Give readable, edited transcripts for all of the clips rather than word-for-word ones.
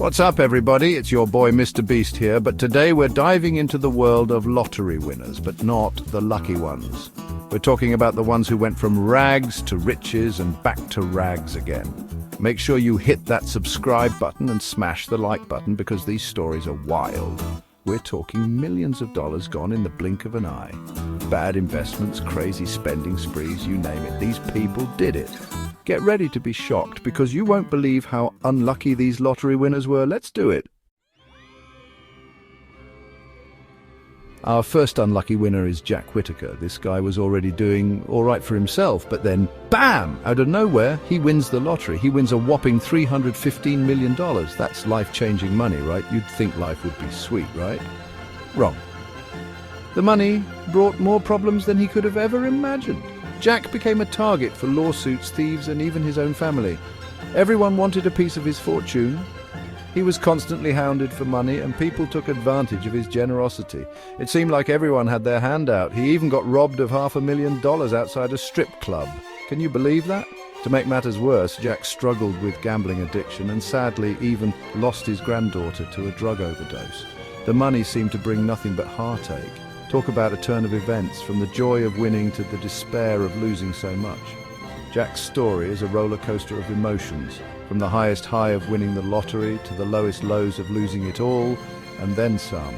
What's up, everybody? It's your boy Mr. Beast here, but today we're diving into the world of lottery winners, but not the lucky ones. We're talking about the ones who went from rags to riches and back to rags again. Make sure you hit that subscribe button and smash the like button because these stories are wild. We're talking millions of dollars gone in the blink of an eye. Bad investments, crazy spending sprees, you name it. These people did it. Get ready to be shocked because you won't believe how unlucky these lottery winners were. Let's do it. Our first unlucky winner is Jack Whitaker. This guy was already doing all right for himself, but then, bam! Out of nowhere, he wins the lottery. He wins a whopping $315 million. That's life-changing money, right? You'd think life would be sweet, right? Wrong. The money brought more problems than he could have ever imagined. Jack became a target for lawsuits, thieves, and even his own family. Everyone wanted a piece of his fortune. He was constantly hounded for money, and people took advantage of his generosity. It seemed like everyone had their hand out. He even got robbed of $500,000 outside a strip club. Can you believe that? To make matters worse, Jack struggled with gambling addiction and sadly even lost his granddaughter to a drug overdose. The money seemed to bring nothing but heartache. Talk about a turn of events, from the joy of winning to the despair of losing so much. Jack's story is a roller coaster of emotions, from the highest high of winning the lottery to the lowest lows of losing it all, and then some.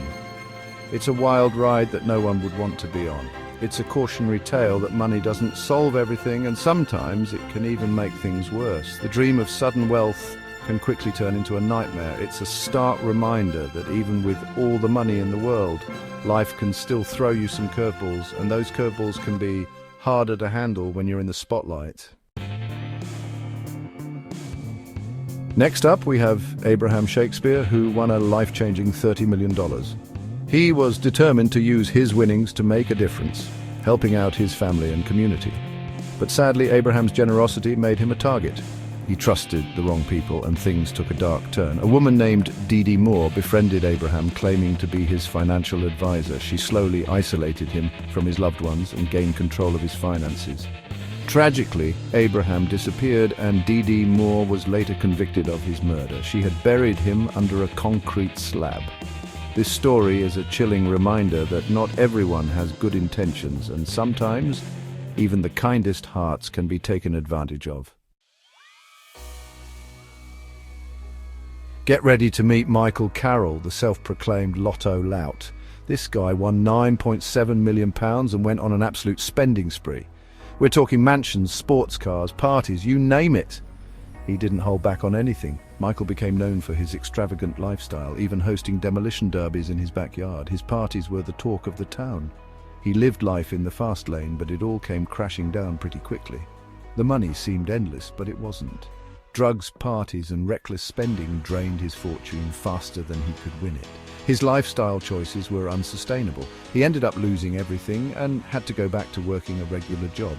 It's a wild ride that no one would want to be on. It's a cautionary tale that money doesn't solve everything, and sometimes it can even make things worse. The dream of sudden wealth can quickly turn into a nightmare. It's a stark reminder that even with all the money in the world, life can still throw you some curveballs, and those curveballs can be harder to handle when you're in the spotlight. Next up, we have Abraham Shakespeare, who won a life-changing $30 million. He was determined to use his winnings to make a difference, helping out his family and community. But sadly, Abraham's generosity made him a target. He trusted the wrong people, and things took a dark turn. A woman named Dee Moore befriended Abraham, claiming to be his financial advisor. She slowly isolated him from his loved ones and gained control of his finances. Tragically, Abraham disappeared, and Dee Moore was later convicted of his murder. She had buried him under a concrete slab. This story is a chilling reminder that not everyone has good intentions, and sometimes even the kindest hearts can be taken advantage of. Get ready to meet Michael Carroll, the self-proclaimed lotto lout. This guy won £9.7 million and went on an absolute spending spree. We're talking mansions, sports cars, parties, you name it. He didn't hold back on anything. Michael became known for his extravagant lifestyle, even hosting demolition derbies in his backyard. His parties were the talk of the town. He lived life in the fast lane, but it all came crashing down pretty quickly. The money seemed endless, but it wasn't. Drugs, parties, and reckless spending drained his fortune faster than he could win it. His lifestyle choices were unsustainable. He ended up losing everything and had to go back to working a regular job.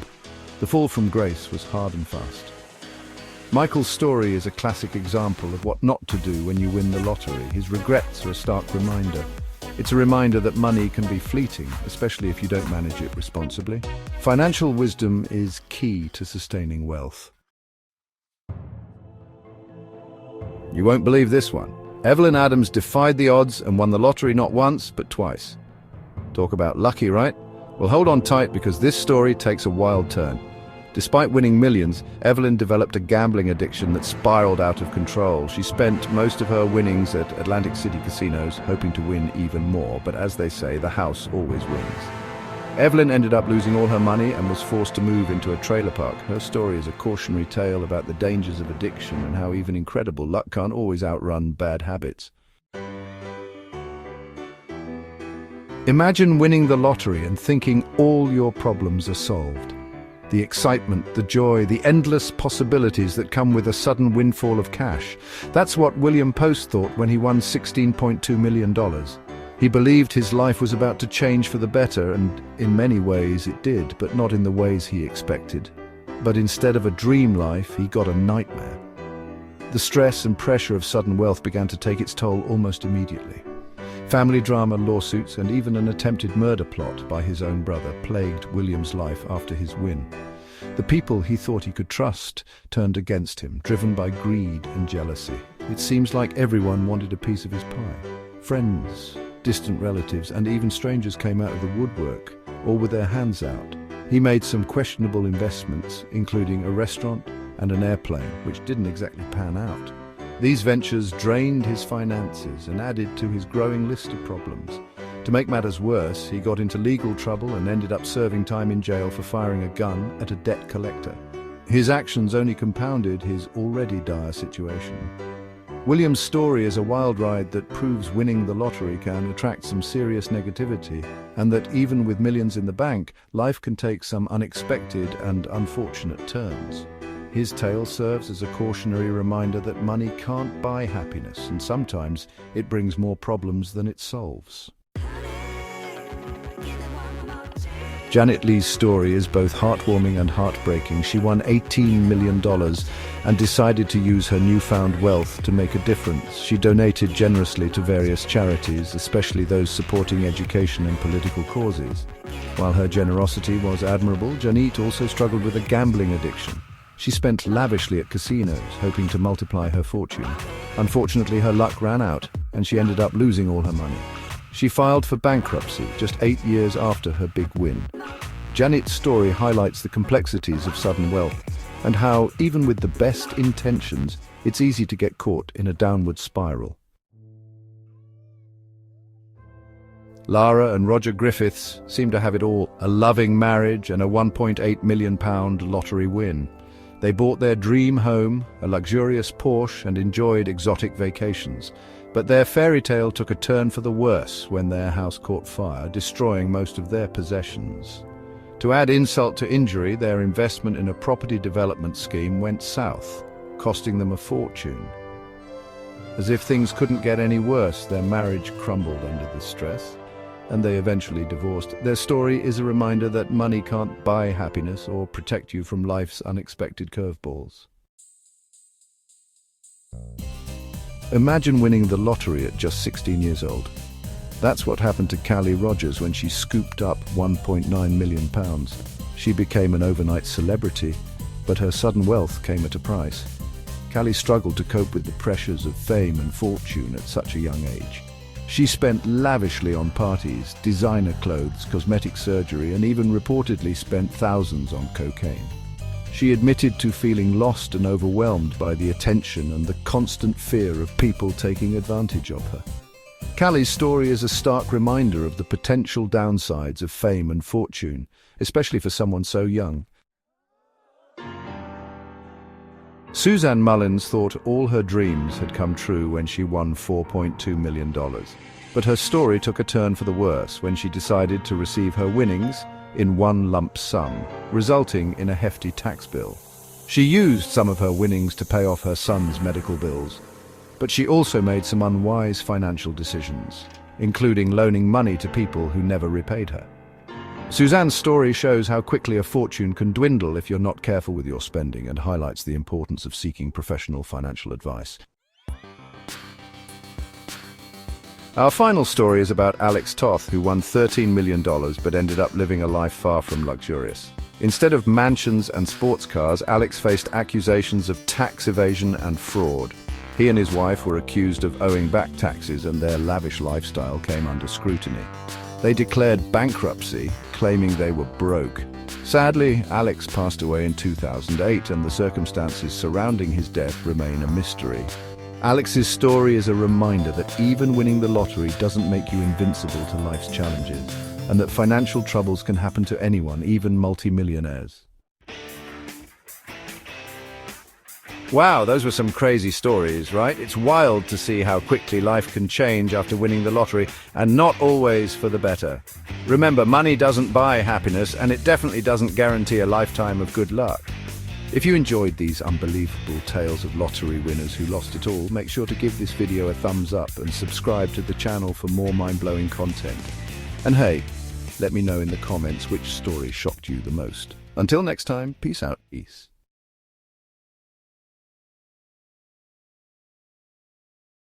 The fall from grace was hard and fast. Michael's story is a classic example of what not to do when you win the lottery. His regrets are a stark reminder. It's a reminder that money can be fleeting, especially if you don't manage it responsibly. Financial wisdom is key to sustaining wealth. You won't believe this one. Evelyn Adams defied the odds and won the lottery not once, but twice. Talk about lucky, right? Well, hold on tight because this story takes a wild turn. Despite winning millions, Evelyn developed a gambling addiction that spiraled out of control. She spent most of her winnings at Atlantic City casinos, hoping to win even more, but as they say, the house always wins. Evelyn ended up losing all her money and was forced to move into a trailer park. Her story is a cautionary tale about the dangers of addiction and how even incredible luck can't always outrun bad habits. Imagine winning the lottery and thinking all your problems are solved. The excitement, the joy, the endless possibilities that come with a sudden windfall of cash. That's what William Post thought when he won $16.2 million. He believed his life was about to change for the better, and in many ways it did, but not in the ways he expected. But instead of a dream life, he got a nightmare. The stress and pressure of sudden wealth began to take its toll almost immediately. Family drama, lawsuits, and even an attempted murder plot by his own brother plagued William's life after his win. The people he thought he could trust turned against him, driven by greed and jealousy. It seems like everyone wanted a piece of his pie. Friends, distant relatives, and even strangers came out of the woodwork, all with their hands out. He made some questionable investments, including a restaurant and an airplane, which didn't exactly pan out. These ventures drained his finances and added to his growing list of problems. To make matters worse, he got into legal trouble and ended up serving time in jail for firing a gun at a debt collector. His actions only compounded his already dire situation. William's story is a wild ride that proves winning the lottery can attract some serious negativity, and that even with millions in the bank, life can take some unexpected and unfortunate turns. His tale serves as a cautionary reminder that money can't buy happiness, and sometimes it brings more problems than it solves. Janet Leigh's story is both heartwarming and heartbreaking. She won $18 million and decided to use her newfound wealth to make a difference. She donated generously to various charities, especially those supporting education and political causes. While her generosity was admirable, Janet also struggled with a gambling addiction. She spent lavishly at casinos, hoping to multiply her fortune. Unfortunately, her luck ran out, and she ended up losing all her money. She filed for bankruptcy just 8 years after her big win. Janet's story highlights the complexities of sudden wealth and how, even with the best intentions, it's easy to get caught in a downward spiral. Lara and Roger Griffiths seem to have it all: a loving marriage and a £1.8 million lottery win. They bought their dream home, a luxurious Porsche, and enjoyed exotic vacations. But their fairy tale took a turn for the worse when their house caught fire, destroying most of their possessions. To add insult to injury, their investment in a property development scheme went south, costing them a fortune. As if things couldn't get any worse, their marriage crumbled under the stress, and they eventually divorced. Their story is a reminder that money can't buy happiness or protect you from life's unexpected curveballs. Imagine winning the lottery at just 16 years old. That's what happened to Callie Rogers when she scooped up £1.9 million. She became an overnight celebrity, but her sudden wealth came at a price. Callie struggled to cope with the pressures of fame and fortune at such a young age. She spent lavishly on parties, designer clothes, cosmetic surgery, and even reportedly spent thousands on cocaine. She admitted to feeling lost and overwhelmed by the attention and the constant fear of people taking advantage of her. Callie's story is a stark reminder of the potential downsides of fame and fortune, especially for someone so young. Suzanne Mullins thought all her dreams had come true when she won $4.2 million. But her story took a turn for the worse when she decided to receive her winnings in one lump sum, resulting in a hefty tax bill. She used some of her winnings to pay off her son's medical bills, but she also made some unwise financial decisions, including loaning money to people who never repaid her. Suzanne's story shows how quickly a fortune can dwindle if you're not careful with your spending, and highlights the importance of seeking professional financial advice. Our final story is about Alex Toth, who won $13 million but ended up living a life far from luxurious. Instead of mansions and sports cars, Alex faced accusations of tax evasion and fraud. He and his wife were accused of owing back taxes, and their lavish lifestyle came under scrutiny. They declared bankruptcy, claiming they were broke. Sadly, Alex passed away in 2008, and the circumstances surrounding his death remain a mystery. Alex's story is a reminder that even winning the lottery doesn't make you invincible to life's challenges, and that financial troubles can happen to anyone, even multimillionaires. Wow, those were some crazy stories, right? It's wild to see how quickly life can change after winning the lottery, and not always for the better. Remember, money doesn't buy happiness, and it definitely doesn't guarantee a lifetime of good luck. If you enjoyed these unbelievable tales of lottery winners who lost it all, make sure to give this video a thumbs up and subscribe to the channel for more mind-blowing content. And hey, let me know in the comments which story shocked you the most. Until next time, peace out, peace.